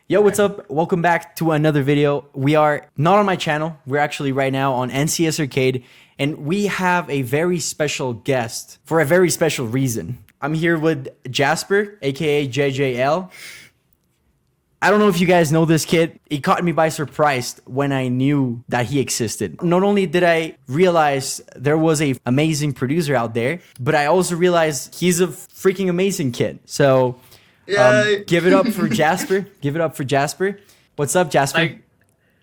Yo, what's up? Welcome back to another video. We are not on my channel. We're actually right now on NCS Arcade, and we have a very special guest for a very special reason. I'm here with Jasper, aka JJL. I don't know if you guys know this kid. He caught me by surprise when I knew that he existed. Not only did I realize there was a amazing producer out there, but I also realized he's a freaking amazing kid. So give it up for Jasper. Give it up for Jasper. What's up, Jasper?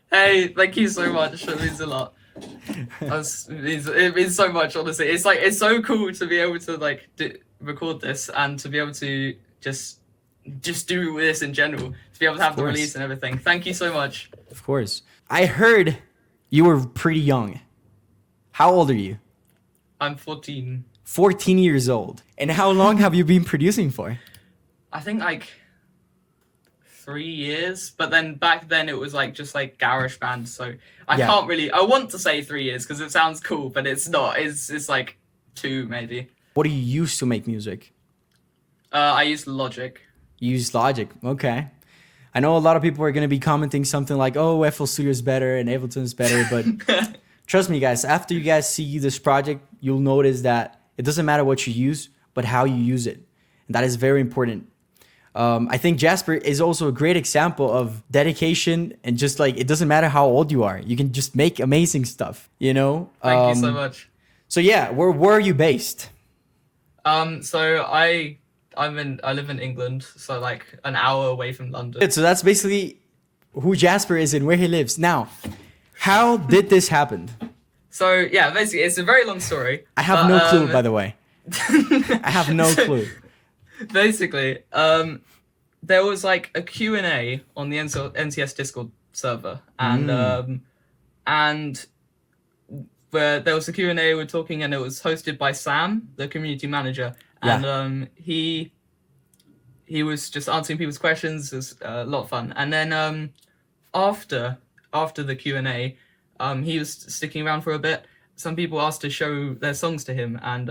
Hey, thank you so much. It means a lot. It means so much, honestly. It's so cool to be able to record this and to be able to just do this in general. To be able to have the release and everything. Thank you so much. Of course. I heard you were pretty young. How old are you? I'm 14. 14 years old. And how long have you been producing for? I think 3 years, but then back then it was just garage band, so I can't really. I want to say 3 years because it sounds cool, but it's not. It's like 2 maybe. What do you use to make music? I use Logic. You use Logic, okay. I know a lot of people are gonna be commenting something like, "Oh, FL Studio is better and Ableton is better," but trust me, guys. After you guys see this project, you'll notice that it doesn't matter what you use, but how you use it, and that is very important. I think Jasper is also a great example of dedication and just it doesn't matter how old you are. You can just make amazing stuff, you know? Thank you so much. So yeah, where are you based? So I live in England, so an hour away from London. So that's basically who Jasper is and where he lives. Now, how did this happen? So yeah, basically it's a very long story. I have no clue, by the way. I have no clue. Basically, there was a Q&A on the NCS Discord server, and where there was a Q&A, we're talking, and it was hosted by Sam, the community manager, and he was just answering people's questions. It was a lot of fun. And then after the Q&A, he was sticking around for a bit. Some people asked to show their songs to him, and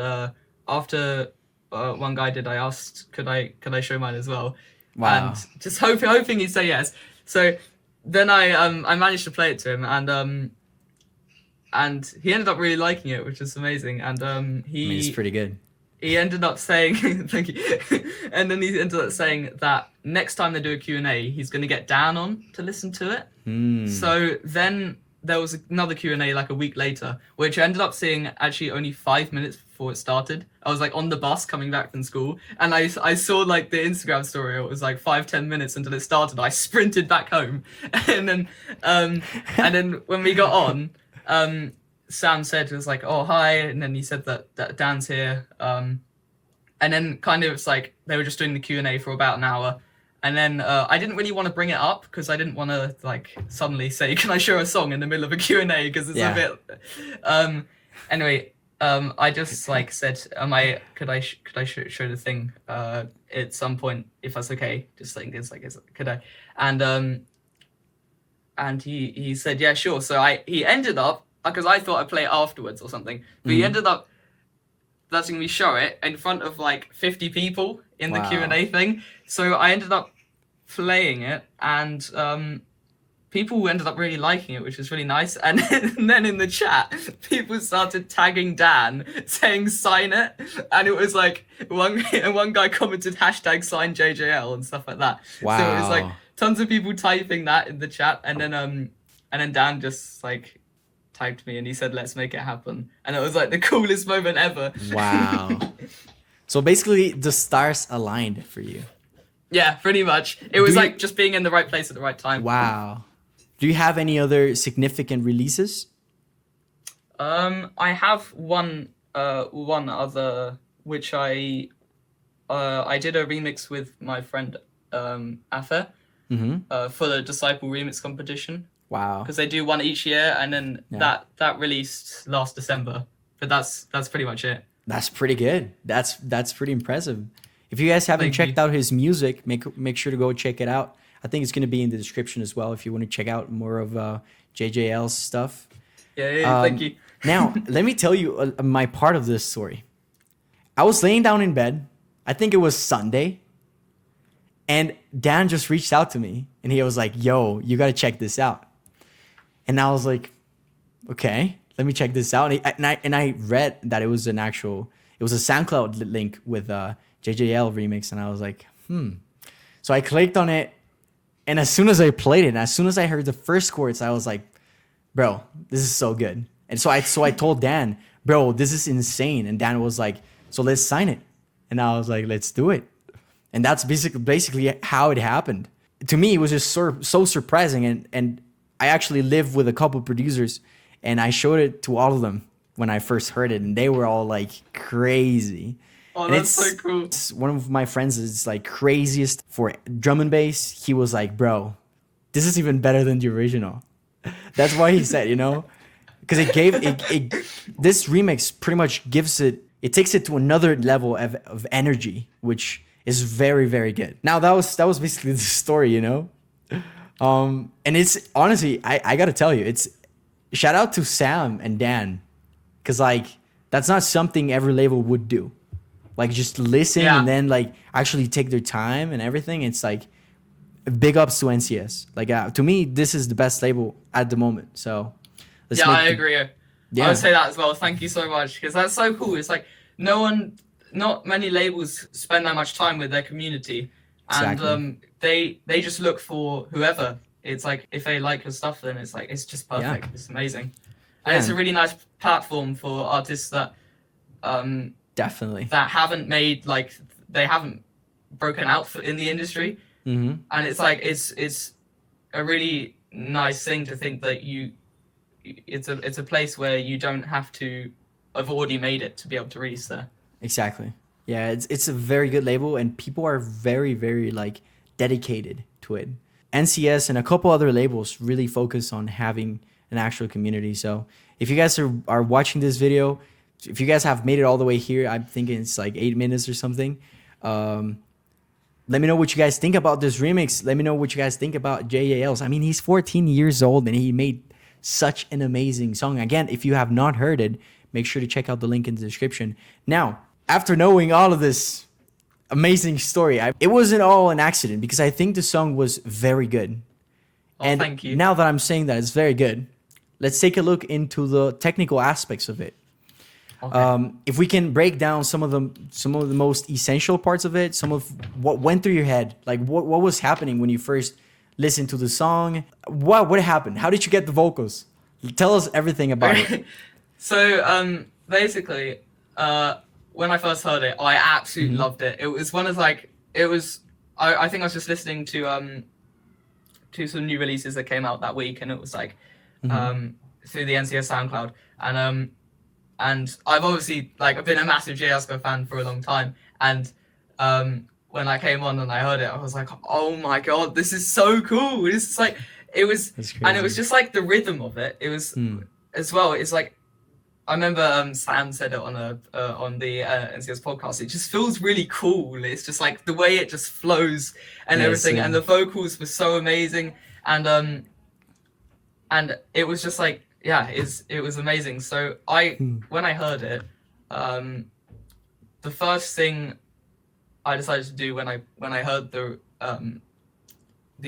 after one guy did, I asked, could I show mine as well? Wow. And just hoping he'd say yes. So then I managed to play it to him, and he ended up really liking it, which is amazing. And It's pretty good. He ended up saying thank you. And then he ended up saying that next time they do a Q&A, he's going to get Dan on to listen to it. So then there was another Q&A a week later, which I ended up seeing actually only 5 minutes before it started. I was on the bus coming back from school, and I saw the Instagram story. It was 5-10 minutes until it started. I sprinted back home, and then when we got on, Sam said, it was oh, hi, and then he said that Dan's here, and then kind of they were just doing the Q&A for about an hour. And then I didn't really want to bring it up because I didn't want to suddenly say, "Can I show a song in the middle of a Q&A?" Because it's a bit. Anyway, I just said, Could I show the thing at some point if that's okay? Just could I? And he said, yeah, sure. So he ended up, because I thought I'd play it afterwards or something, but he ended up letting me show it in front of 50 people in the Q&A thing. So I ended up playing it, and people ended up really liking it, which was really nice. And then in the chat, people started tagging Dan, saying sign it, and it was one guy commented #sign JJL and stuff like that. Wow. So it was tons of people typing that in the chat, and then Dan just typed me and he said, "Let's make it happen," and it was the coolest moment ever. Wow. So basically, the stars aligned for you. Yeah, pretty much. It was just being in the right place at the right time. Wow. Do you have any other significant releases? I have one other, which I did a remix with my friend Afe for the Disciple remix competition. Wow. Because they do one each year, and then that released last December. But that's pretty much it. That's pretty good. That's pretty impressive. If you guys haven't checked out his music, make sure to go check it out. I think it's going to be in the description as well if you want to check out more of JJL's stuff. Yeah, thank you. Now, let me tell you my part of this story. I was laying down in bed. I think it was Sunday. And Dan just reached out to me and he was like, yo, you got to check this out. And I was like, okay, let me check this out. And I read that it was a SoundCloud link with JJL remix. And I was like, So I clicked on it. And as soon as I played it, as soon as I heard the first chords, I was like, bro, this is so good. And so I told Dan, bro, this is insane. And Dan was like, so let's sign it. And I was like, let's do it. And that's basically how it happened. To me, it was just so surprising. And I actually live with a couple producers, and I showed it to all of them when I first heard it, and they were all like crazy. Oh, and that's so cool. One of my friends is like craziest for drum and bass. He was like, bro, this is even better than the original. That's why he said, because this remix pretty much takes it to another level of energy, which is very, very good. Now that was basically the story, and it's honestly, I gotta tell you, it's shout out to Sam and Dan, because like that's not something every label would do, like just listen and then like actually take their time and everything. It's like big ups to NCS. Like to me, this is the best label at the moment. So I agree. I would say that as well. Thank you so much, because that's so cool. It's like not many labels spend that much time with their community, and they just look for whoever. It's like if they like your stuff, then it's like it's just perfect. It's amazing, and it's a really nice platform for artists that definitely that haven't made they haven't broken out in the industry, and it's like it's a really nice thing to think that it's a place where you don't have to have already made it to be able to release there. Exactly. Yeah, it's a very good label, and people are very, very like dedicated to it. NCS and a couple other labels really focus on having an actual community. So if you guys are watching this video, if you guys have made it all the way here, I'm thinking it's like 8 minutes or something. Let me know what you guys think about this remix. Let me know what you guys think about JJL's. I mean, he's 14 years old and he made such an amazing song. Again, if you have not heard it, make sure to check out the link in the description. Now, after knowing all of this amazing story, it wasn't all an accident, because I think the song was very good. And thank you. Now that I'm saying that it's very good, let's take a look into the technical aspects of it. Okay. If we can break down some of the most essential parts of it, some of what went through your head, like what was happening when you first listened to the song. What happened? How did you get the vocals? Tell us everything about it. So basically, when I first heard it, I absolutely loved it. It was one of I think I was just listening to some new releases that came out that week, and it was like through the NCS SoundCloud, and I've obviously I've been a massive Jay Eskar fan for a long time, and when I came on and I heard it, I was like, oh my god, this is so cool. It's like it was, and it was just like the rhythm of it. It was as well. It's like, I remember Sam said it on the NCS podcast. It just feels really cool. It's just like the way it just flows and everything, and the vocals were so amazing, and it was just like it was amazing. So when I heard it, the first thing I decided to do when I heard the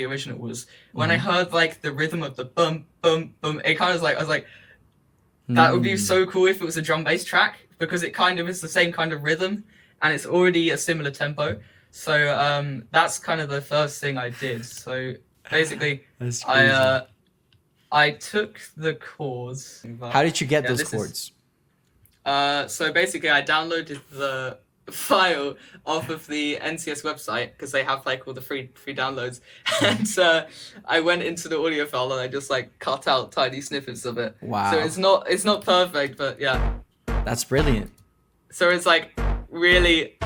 original was when I heard the rhythm of the bum bum bum. It kind of I was like. That would be so cool if it was a drum bass track, because it kind of is the same kind of rhythm and it's already a similar tempo. So that's kind of the first thing I did. So basically, I took the chords. How did you get those chords? So basically, I downloaded the file off of the NCS website, because they have all the free downloads, and I went into the audio file and I just cut out tiny snippets of it. Wow. So it's not perfect, but yeah. That's brilliant. So it's really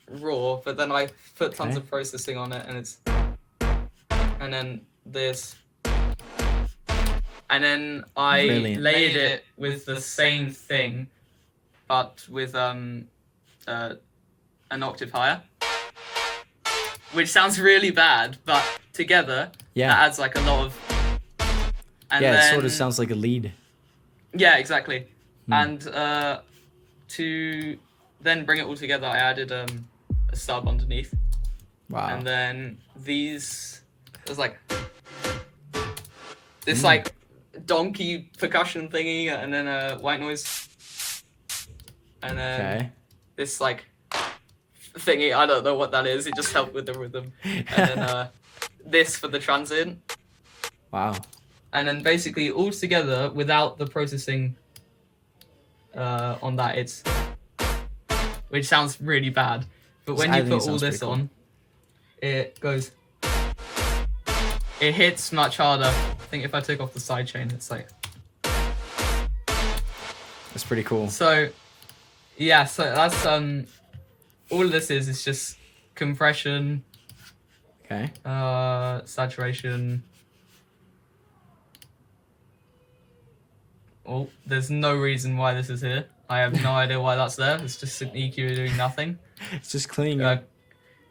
raw, but then I put tons of processing on it, and then this, and then I layered it with the same thing, but with an octave higher, which sounds really bad, but together that adds a lot of. And then, it sort of sounds like a lead. Yeah, exactly. And to then bring it all together, I added a sub underneath. Wow. And then there's like this like donkey percussion thingy, and then a white noise, and then this like thingy. I don't know what that is. It just helped with the rhythm. And then this for the transient. Wow. And then basically all together without the processing on that, which sounds really bad. But when you put all this on, it goes. It hits much harder. I think if I take off the sidechain, it's like. That's pretty cool. So, yeah. So that's all of this is just compression. Okay. Saturation. Oh, there's no reason why this is here. I have no idea why that's there. It's just an EQ doing nothing. It's just cleaning up.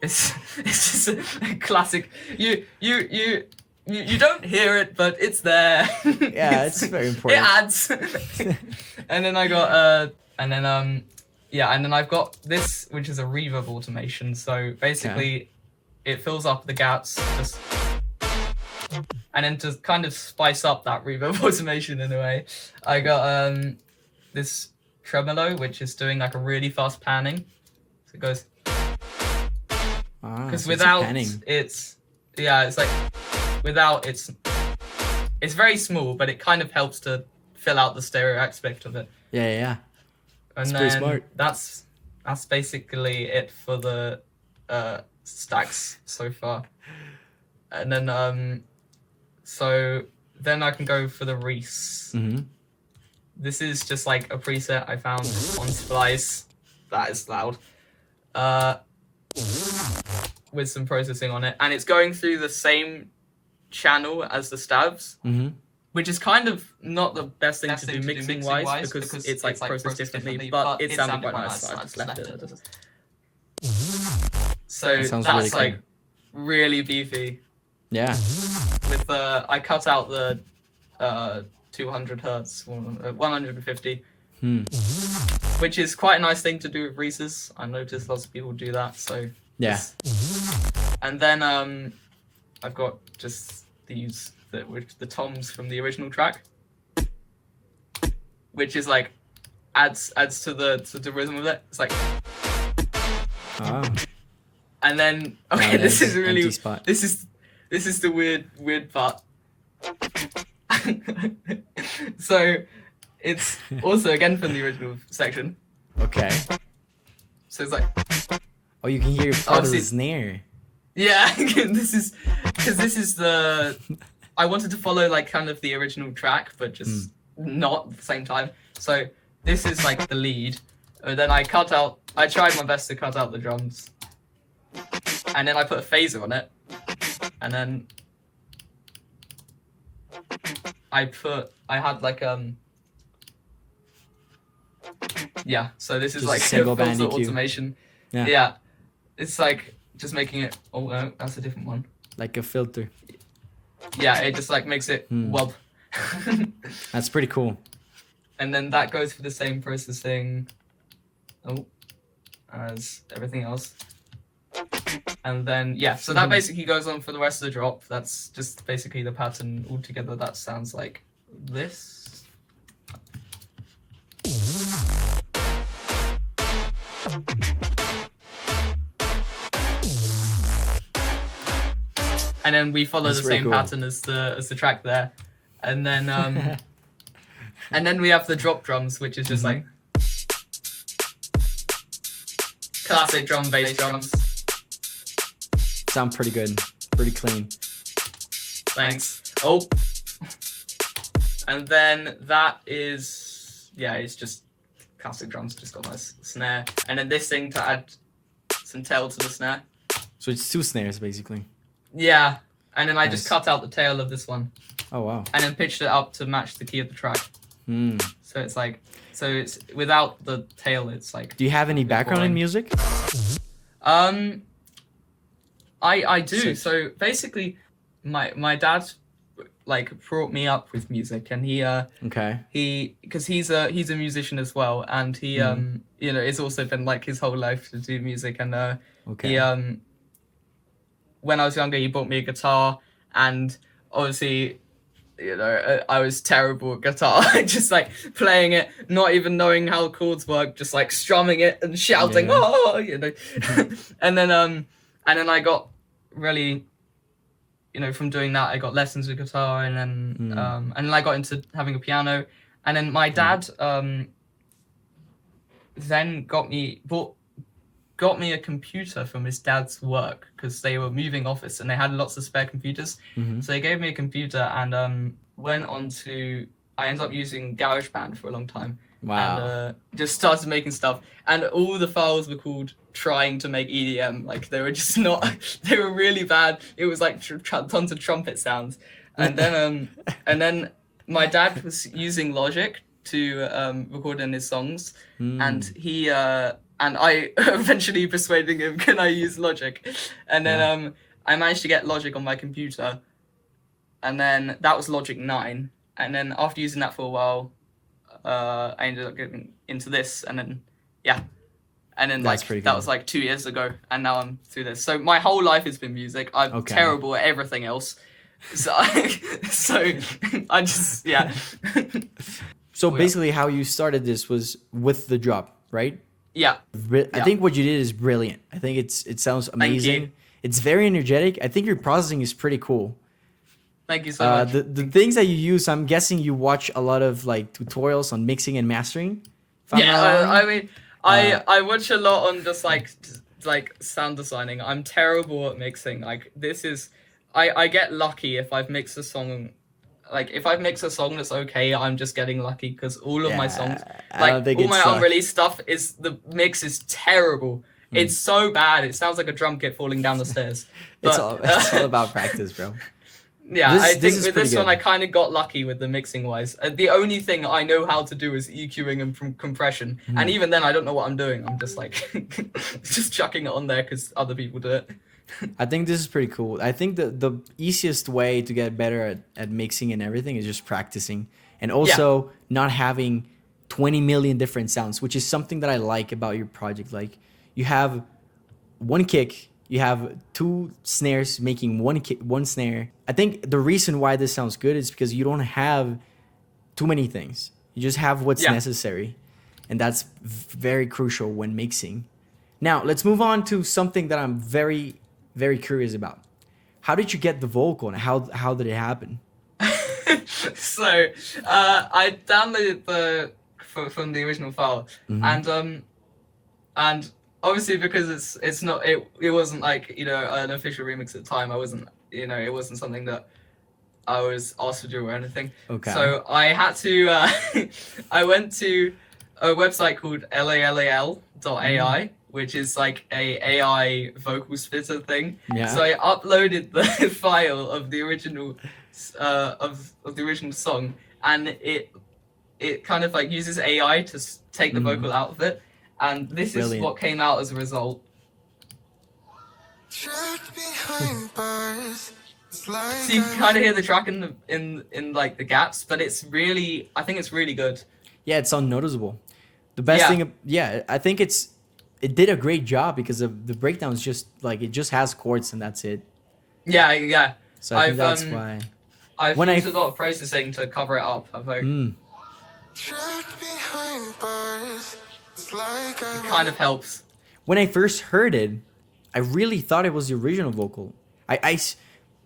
It's just a classic. You don't hear it, but it's there. Yeah, it's very important. It adds. And then I got and then I've got this, which is a reverb automation. So basically, it fills up the gaps, and then to kind of spice up that reverb automation in a way, I got this tremolo, which is doing like a really fast panning. So it goes. Because without it's like without it's very small, but it kind of helps to fill out the stereo aspect of it. Yeah. And pretty then smart. that's basically it for the stacks so far. And then so then I can go for the Reese. Mm-hmm. This is just like a preset I found on Splice. That is loud. With some processing on it, and it's going through the same channel as the stabs, which is kind of not the best thing to do mixing wise because it's like processed differently, but it sounded quite nice, so I just left it. So that's really like cool. Really beefy. Yeah. With I cut out the 200 hertz, 150. Which is quite a nice thing to do with Reese's. I noticed lots of people do that, so yeah. And then I've got just these the toms from the original track, which is like adds to the rhythm of it. It's like. Oh. And then this is really this is the weird part. So it's also again from the original section. Okay. So it's like. Oh, you can hear part of the snare. Yeah, this is the. I wanted to follow like kind of the original track, but just not at the same time. So this is like the lead. And then I tried my best to cut out the drums. And then I put a phaser on it. And then I had like yeah, so this is just like single band EQ automation. Yeah. It's like just making it oh no, that's a different one. Like a filter. Yeah, it just like makes it wub. That's pretty cool. And then that goes for the same processing as everything else. And then yeah, so that basically goes on for the rest of the drop. That's just basically the pattern altogether. That sounds like this. And then we follow the same pattern as the track there, and then and then we have the drop drums, which is just like classic drum bass drums. Sound pretty good, pretty clean. Thanks. Oh, and then that is it's just classic drums, just got nice snare, and then this thing to add some tail to the snare. So it's 2 snares basically. Yeah, and then I just cut out the tail of this one. Oh wow. And then pitched it up to match the key of the track. So it's like, it's without the tail, it's like. Do you have any background in music? I do. So basically, my dad like brought me up with music, and because he's a musician as well, and he it's also been like his whole life to do music, and when I was younger, he bought me a guitar, and obviously, I was terrible at guitar, just like playing it, not even knowing how chords work, just like strumming it and shouting, oh, and then I got really, from doing that, I got lessons with guitar, and then I got into having a piano, and then my dad then got me a computer from his dad's work, because they were moving office and they had lots of spare computers. So they gave me a computer, and I ended up using GarageBand for a long time. Wow. And just started making stuff, and all the files were called trying to make EDM. Like, they were just not, they were really bad. It was like tons of trumpet sounds. And then my dad was using Logic to record in his songs, and I eventually persuaded him, can I use Logic? And then I managed to get Logic on my computer, and then that was Logic 9. And then after using that for a while, I ended up getting into this, and then that was like 2 years ago, and now I'm through this. So my whole life has been music. I'm terrible at everything else. So I just So basically, how you started this was with the drop, right? Yeah. I think what you did is brilliant. I think it sounds amazing. It's very energetic. I think your processing is pretty cool. Thank you so much. The things that you use, I'm guessing you watch a lot of like tutorials on mixing and mastering. I watch a lot on just like sound designing. I'm terrible at mixing. Like, I get lucky if I've mixed a song. Like, if I've mixed a song that's okay, I'm just getting lucky, because all of my songs, like all my unreleased stuff, the mix is terrible. It's so bad. It sounds like a drum kit falling down the stairs. But, it's all about practice, bro. Yeah, I think with this one, I kind of got lucky with the mixing wise. The only thing I know how to do is EQing and from compression, and even then, I don't know what I'm doing. I'm just like just chucking it on there because other people do it. I think this is pretty cool. I think the easiest way to get better at mixing and everything is just practicing, and also not having 20 million different sounds, which is something that I like about your project. Like, you have one kick, you have two snares making one snare. I think the reason why this sounds good is because you don't have too many things. You just have what's necessary, and that's very crucial when mixing. Now, let's move on to something that I'm very, very curious about. How did you get the vocal, and how did it happen? So, I downloaded from the original file, and obviously, because it wasn't like, an official remix at the time. I wasn't, it wasn't something that I was asked to do or anything. Okay. So I had to, I went to a website called lal.ai, which is like a AI vocal splitter thing. Yeah. So I uploaded the file of the original, of the original song, and it kind of like uses AI to take the vocal out of it. And this is what came out as a result. So you can kind of hear the track in like the gaps, but I think it's really good. Yeah, it's unnoticeable. The best thing, I think it did a great job, because of the breakdowns. Just like, it just has chords and that's it. Yeah. So I think that's why. I've used a lot of processing to cover it up. It kind of helps. When I first heard it, I really thought it was the original vocal.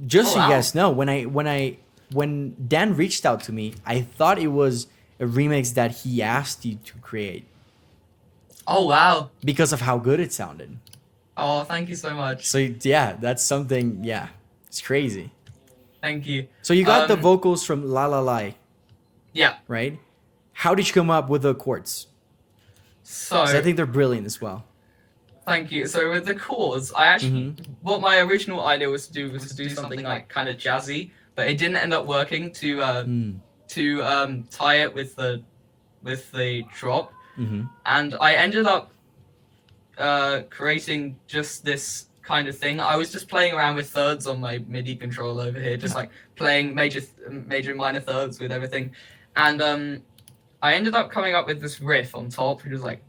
Just so you guys know, when Dan reached out to me, I thought it was a remix that he asked you to create. Oh, wow. Because of how good it sounded. Oh, thank you so much. So yeah, that's something, it's crazy. Thank you. So you got the vocals from La La La. Yeah. Right? How did you come up with the chords? So I think they're brilliant as well. Thank you. So with the chords, I actually, what my original idea was to do something like kind of jazzy, but it didn't end up working to tie it with the drop, and I ended up creating just this kind of thing. I was just playing around with thirds on my MIDI controller over here, just like playing major and minor thirds with everything, and I ended up coming up with this riff on top, which was like,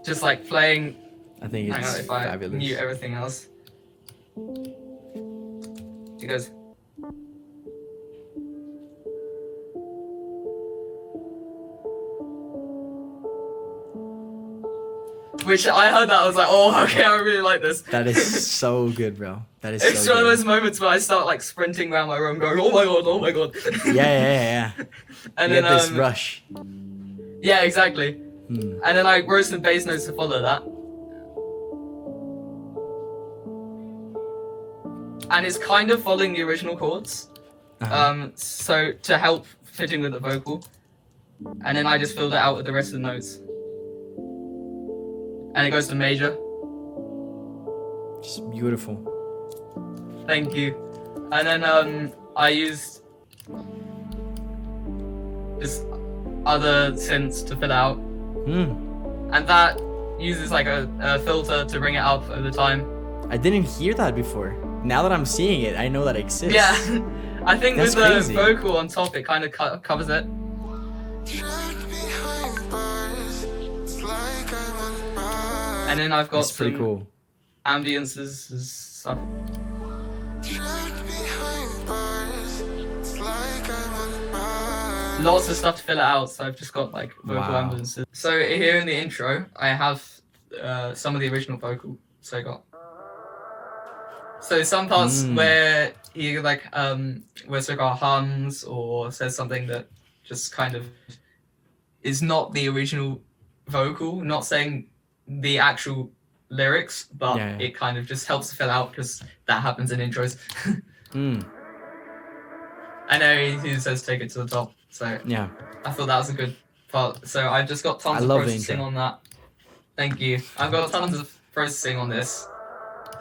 just like playing I think Hang it's on, if I fabulous. mute everything else. It goes. Which I heard that, I was like, oh, okay, I really like this. That is so good, bro. That is It's so one of good. those moments where I start like sprinting around my room going, oh my god, oh my god. Yeah. And You then, get this rush. yeah, exactly. Hmm. And then I wrote some bass notes to follow that. And it's kind of following the original chords. So to help fitting with the vocal. And then I just filled it out with the rest of the notes. And it goes to major. Just beautiful. Thank you. And then I used just other synths to fill out. And that uses like a filter to bring it up over time. I didn't hear that before. Now that I'm seeing it, I know that exists. Yeah, I think That's with the crazy. vocal on top, it kind of covers it. And then I've got That's pretty some cool. ambiences and stuff. Lots of stuff to fill it out, so I've just got like vocal Wow. ambiences. So here in the intro, I have some of the original vocal. So I got. So some parts where he like where Sugar hums or says something that just kind of is not the original vocal, not saying the actual lyrics, but it kind of just helps to fill out because that happens in intros. I know he says take it to the top, so Yeah. I thought that was a good part. So I just got tons I of love the processing intro. on that. Thank you. I've got tons of processing on this.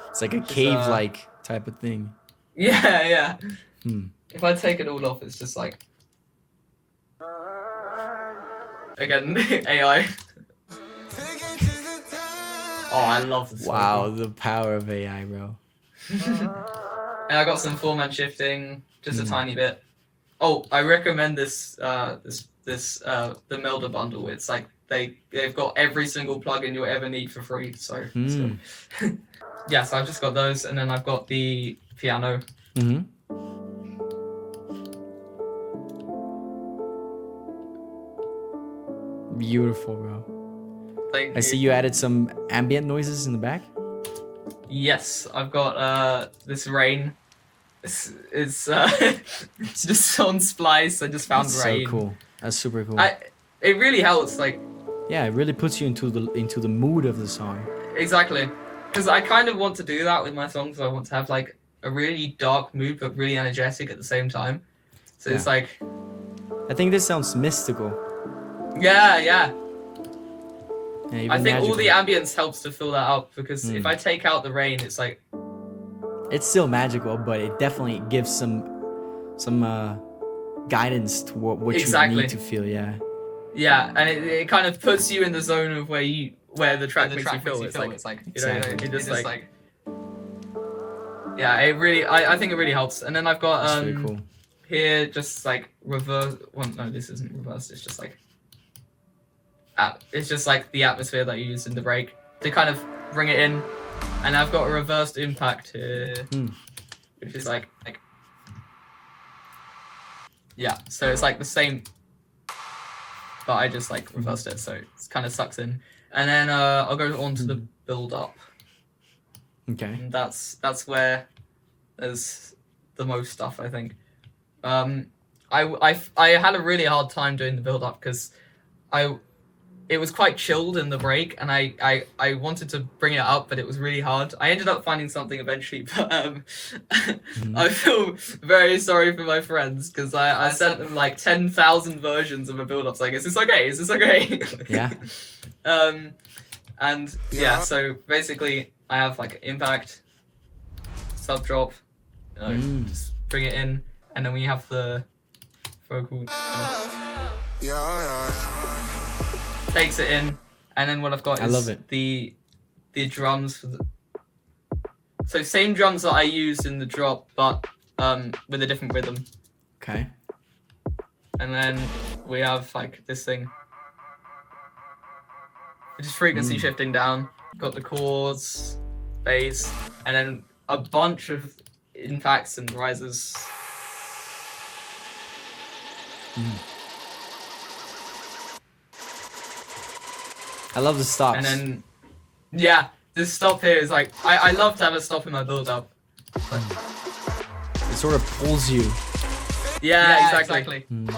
It's like a cave-like type of thing. Yeah. If I take it all off, it's just like again AI. Oh, I love this. Wow, the power of AI, bro. And I got some four-man shifting, just a tiny bit. Oh, I recommend this the Melder bundle. It's like they've got every single plugin you'll ever need for free. So yeah, so I've just got those, and then I've got the piano. Beautiful, bro. Thank you. I see you added some ambient noises in the back. Yes, I've got this rain. It's it's just on Splice. I just found That's rain. so cool. That's super cool. It really helps. Like Yeah, it really puts you into the mood of the song. exactly, because I kind of want to do that with my songs. I want to have like a really dark mood, but really energetic at the same time. So it's like I think this sounds mystical. yeah. Yeah, even I think all magical. the ambience helps to fill that up because if I take out the rain, it's like It's still magical, but it definitely gives some guidance to what Exactly. you need to feel. Yeah. yeah, and it kind of puts you in the zone of where the track makes you feel. It's like you know, Exactly. it just like yeah, it really I think it really helps. And then I've got That's really cool. here just like reverse. Well, no, this isn't reverse. It's just like it's just like the atmosphere that you use in the break to kind of bring it in. And I've got a reversed impact here, which is like yeah. So it's like the same, but I just like reversed it, so it kind of sucks in. And then I'll go on to the build up. Okay. And that's where there's the most stuff, I think. I had a really hard time doing the build up because it was quite chilled in the break, and I wanted to bring it up, but it was really hard. I ended up finding something eventually, but I feel very sorry for my friends because I sent them like 10,000 versions of a build up saying, is this okay? Is this okay? Yeah. And yeah, so basically I have like impact, sub drop, just bring it in, and then we have the vocal. Takes it in, and then what I've got I is love it. the drums for the. So same drums that I used in the drop, but with a different rhythm. Okay. And then we have like this thing, which is frequency shifting down. got the chords, bass, and then a bunch of impacts and rises. I love the stops. And then, yeah, this stop here is like, I love to have a stop in my build-up. It sort of pulls you. Yeah, exactly. And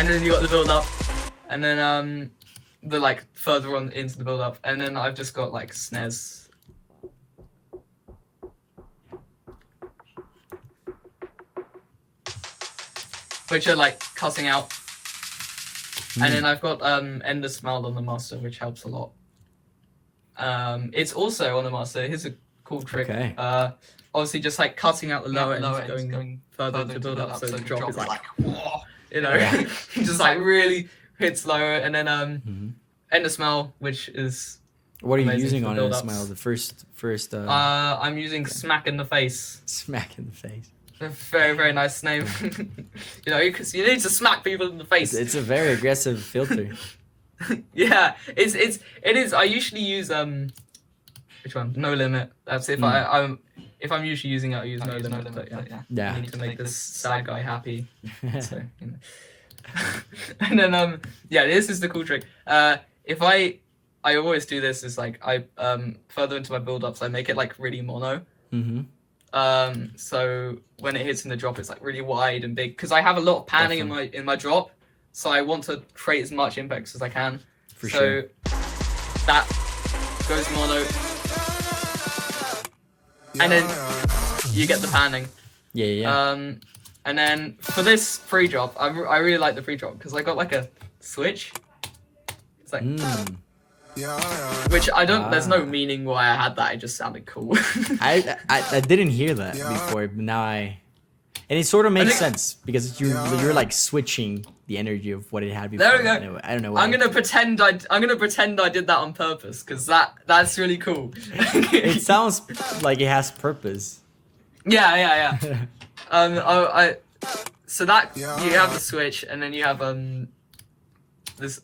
then you got the build-up, and then the like further on into the build-up, and then I've just got like snares. Which are like cutting out. And then I've got Ender Smiled on the master, which helps a lot. It's also on the master. Here's a cool trick. Okay. Obviously, just like cutting out the lower end, going further into build up, so the drop is like, whoa, you know, just like really hits lower. And then Ender Smile, which is what are you amazing using for on Ender build-ups. Smile? The first. I'm using Smack in the Face. Smack in the face. A very, very nice name. You know, because you need to smack people in the face. It's a very aggressive filter. Yeah, it is. I usually use which one? No Limit. That's if if I'm usually using it, I use No Limit. But yeah. I need to make this sad guy happy. So, you know. And then yeah, this is the cool trick. If I always do this is like I further into my build ups I make it like really mono. So when it hits in the drop, it's like really wide and big because I have a lot of panning in my drop, so I want to create as much impact as I can. For sure. That goes mono, and then you get the panning. Yeah. And then for this free drop, I really like the free drop because I got like a switch. It's like. Which I don't. There's no meaning why I had that. It just sounded cool. I didn't hear that before, but now and it sort of makes sense because you're like switching the energy of what it had before. There we go. I don't know why. I'm gonna pretend I did that on purpose because that's really cool. It sounds like it has purpose. Yeah. So that you have the switch and then you have this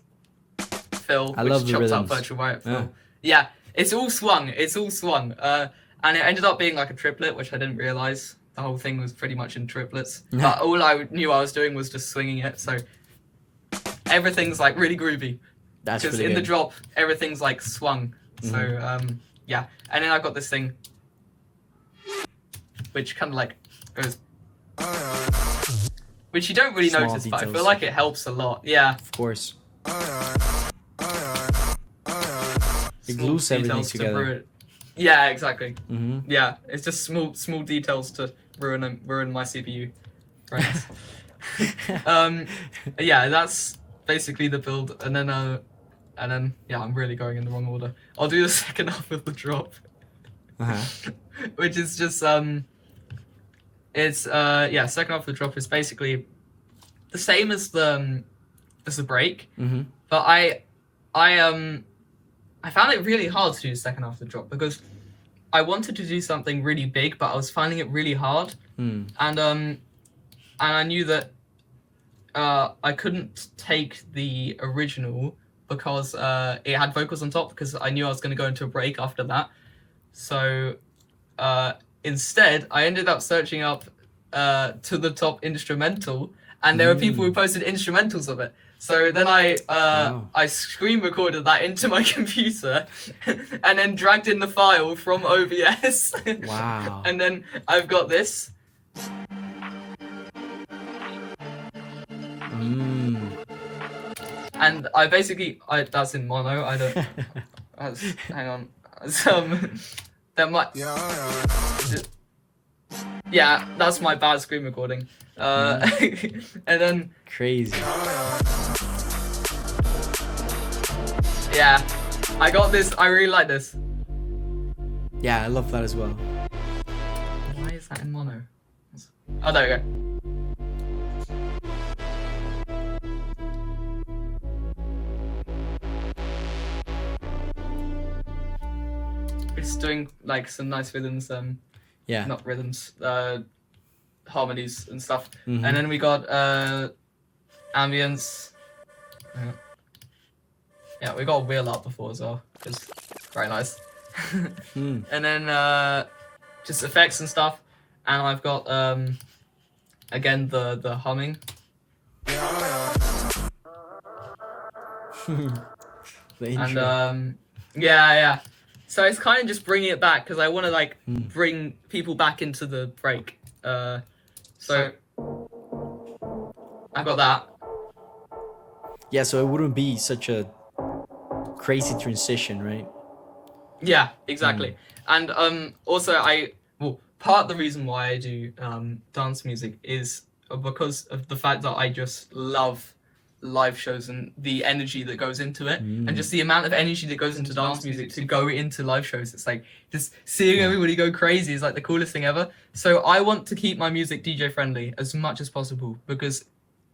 fill, which chops out virtual wire fill. Yeah, it's all swung. And it ended up being like a triplet, which I didn't realize. The whole thing was pretty much in triplets. But all I knew I was doing was just swinging it. So everything's like really groovy. That's because really in good. the drop everything's like swung. So yeah, and then I got this thing, which kind of like goes. Which you don't really Small notice, but I details. feel like it helps a lot. Yeah. Of course. It Small glues everything details to together. ruin- Yeah, exactly. Yeah, it's just small details to ruin my CPU. Right. Yeah, that's basically the build, and then yeah, I'm really going in the wrong order. I'll do the second half of the drop, which is just it's yeah, second half of the drop is basically the same as the break, but I found it really hard to do the second half of the drop because I wanted to do something really big, but I was finding it really hard, and I knew that I couldn't take the original because it had vocals on top because I knew I was going to go into a break after that. So instead, I ended up searching up To the Top instrumental, and there were people who posted instrumentals of it. So then I screen recorded that into my computer and then dragged in the file from OBS. Wow. And then I've got this. And I basically, that's in mono. I don't. Hang on. That might. Yeah, that's my bad screen recording. And then. Crazy. Yeah, I got this. I really like this. Yeah, I love that as well. Why is that in mono? Oh, there we go. It's doing like some nice rhythms. Yeah. Not rhythms. Harmonies and stuff. And then we got ambience. Yeah, we got a wheel up before as well, which is very nice. And then just effects and stuff. And I've got again the humming. The intro. And yeah. So it's kind of just bringing it back because I want to like bring people back into the break. So I got that. Yeah, so it wouldn't be such a crazy transition, right? Yeah, exactly. And also part of the reason why I do dance music is because of the fact that I just love live shows and the energy that goes into it, and just the amount of energy that goes into dance music to go into live shows. It's like just seeing everybody go crazy is like the coolest thing ever. So I want to keep my music DJ friendly as much as possible, because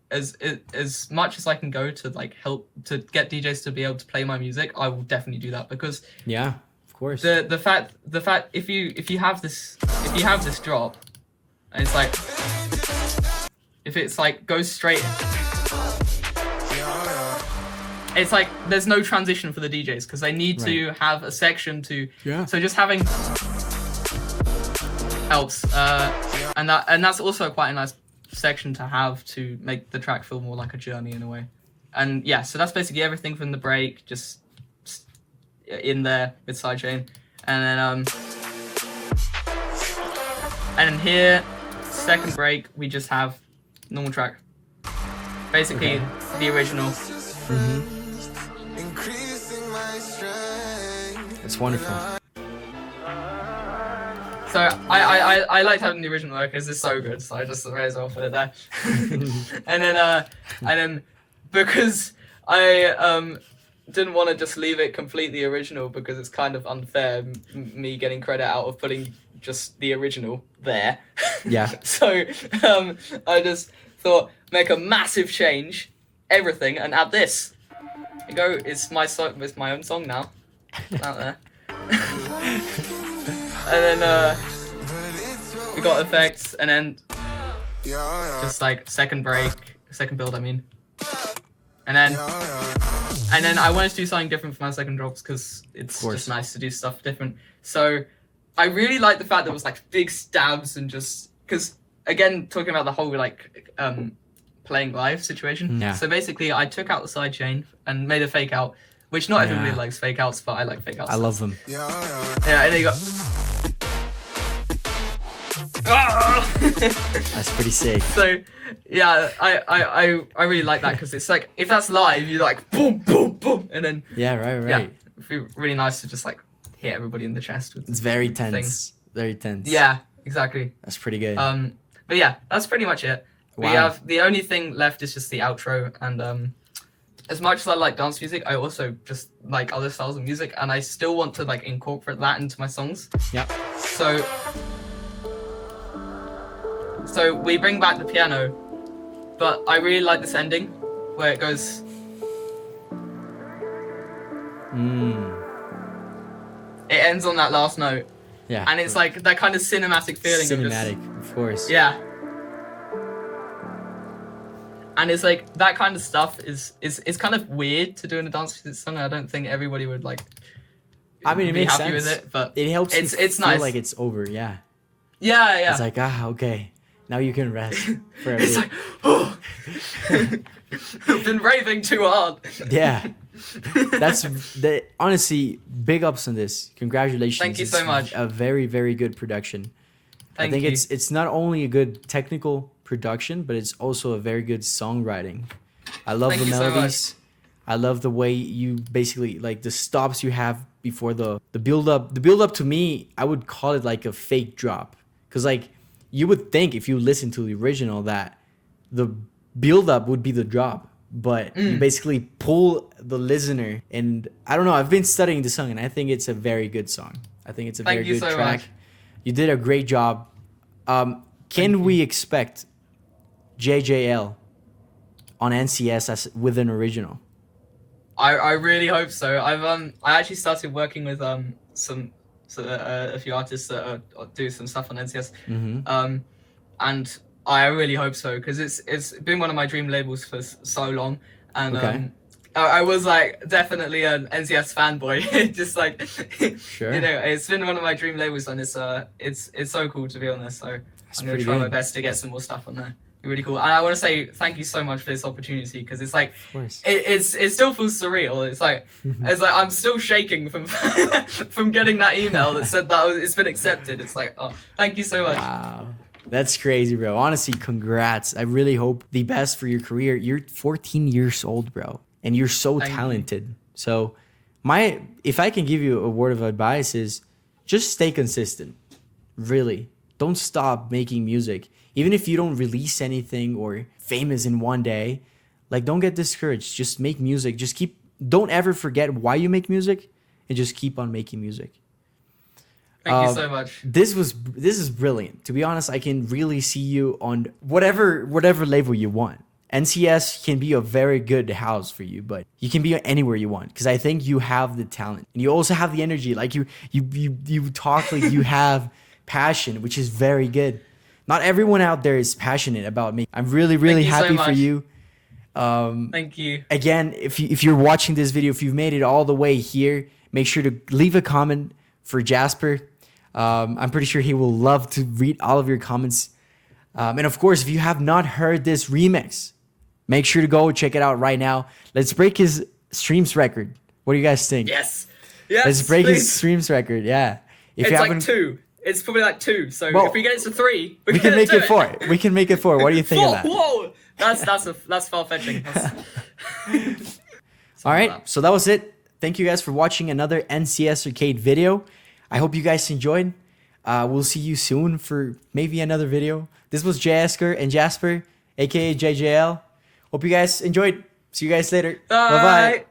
as much as I can go to like help to get DJs to be able to play my music, I will definitely do that, because Yeah, of course. the fact if you have this drop and it's like, if it's like goes straight, it's like there's no transition for the DJs because they need to have a section to so just having helps, and that's also quite a nice section to have to make the track feel more like a journey in a way. And yeah, so that's basically everything from the break, just in there with sidechain. And then here, second break, we just have normal track, basically the original. It's wonderful. So I liked having the original though, because it's so good, so I just may as well put it there. and then because I didn't want to just leave it completely original, because it's kind of unfair me getting credit out of putting just the original there. Yeah. So I just thought, make a massive change, everything, and add this. There you go, it's my own song now. It's out there. And then we got effects, and then just like second break, second build, I mean. And then I wanted to do something different for my second drops, because it's just nice to do stuff different. So I really like the fact that it was like big stabs, and just because, again, talking about the whole like playing live situation. Yeah. So basically I took out the sidechain and made a fake out, which not everybody likes fake outs, but I like fake outs. I love them. Yeah, and there you go. That's pretty sick. So yeah, I really like that, because it's like, if that's live, you're like boom boom boom, and then Right. yeah, it'd be really nice to just like hit everybody in the chest with It's very tense. things. Very tense. Yeah, exactly. That's pretty good. But yeah, that's pretty much it. We Wow. have, the only thing left is just the outro, and as much as I like dance music, I also just like other styles of music, and I still want to like incorporate that into my songs. Yeah. So we bring back the piano, but I really like this ending where it goes. It ends on that last note. Yeah. And it's like that kind of cinematic feeling. Cinematic, of course. Yeah. And it's like that kind of stuff is kind of weird to do in a dance music song. I don't think everybody would like. I mean, it be makes happy sense. with it, but it helps. It's feel nice. like it's over. Yeah. Yeah. It's like, okay, now you can rest for a bit. It's like, oh, I've been raving too hard. Yeah. That's honestly, big ups on this. Congratulations. Thank you so much. A very, very good production. I Thank think you. it's not only a good technical production, but it's also a very good songwriting. I love Thank the you so melodies. I love the way you basically, like, the stops you have before the build up. The build up, to me, I would call it like a fake drop, because like you would think if you listen to the original that the build up would be the drop, but you basically pull the listener. And I don't know, I've been studying the song, and I think it's a very good song. I think it's a very good track. Much. You did a great job. Can we expect JJL on NCS as with an original? I really hope so. I actually started working with a few artists that do some stuff on NCS. And I really hope so, because it's been one of my dream labels for so long, and I was like definitely an NCS fanboy. Just like, Sure. you know, it's been one of my dream labels, and it's so cool to be honest. So I'm gonna pretty try my good. best to get some more stuff on there. Be really cool. And I want to say thank you so much for this opportunity, because it's like Of course. it still feels surreal. It's like I'm still shaking from from getting that email that said that it's been accepted. It's like, oh, thank you so much. Wow. That's crazy, bro. Honestly, congrats. I really hope the best for your career. You're 14 years old, bro, and you're so Thank you. talented. So, if I can give you a word of advice is just stay consistent. Really. Don't stop making music. Even if you don't release anything or famous in one day, like don't get discouraged. Just make music. Don't ever forget why you make music, and just keep on making music. Thank you so much. This is brilliant. To be honest, I can really see you on whatever label you want. NCS can be a very good house for you, but you can be anywhere you want, because I think you have the talent and you also have the energy. Like you talk like you have passion, which is very good. Not everyone out there is passionate about me. I'm really Thank you so happy for much. you. Thank you. Again, if you're watching this video, if you've made it all the way here, make sure to leave a comment for Jasper. I'm pretty sure he will love to read all of your comments. And of course, if you have not heard this remix, make sure to go check it out right now. Let's break his streams record. What do you guys think? Yes. Let's break his please. streams record. Yeah. If It's you like haven't, 2. It's probably like 2. So Well, if we get it to 3, we can make it 4. We can make it 4. What do you think of that? Whoa! That's far fetching. All right, so that was it. Thank you guys for watching another NCS Arcade video. I hope you guys enjoyed. We'll see you soon for maybe another video. This was Jay Eskar and Jasper, aka JJL. Hope you guys enjoyed. See you guys later. Bye. Bye-bye.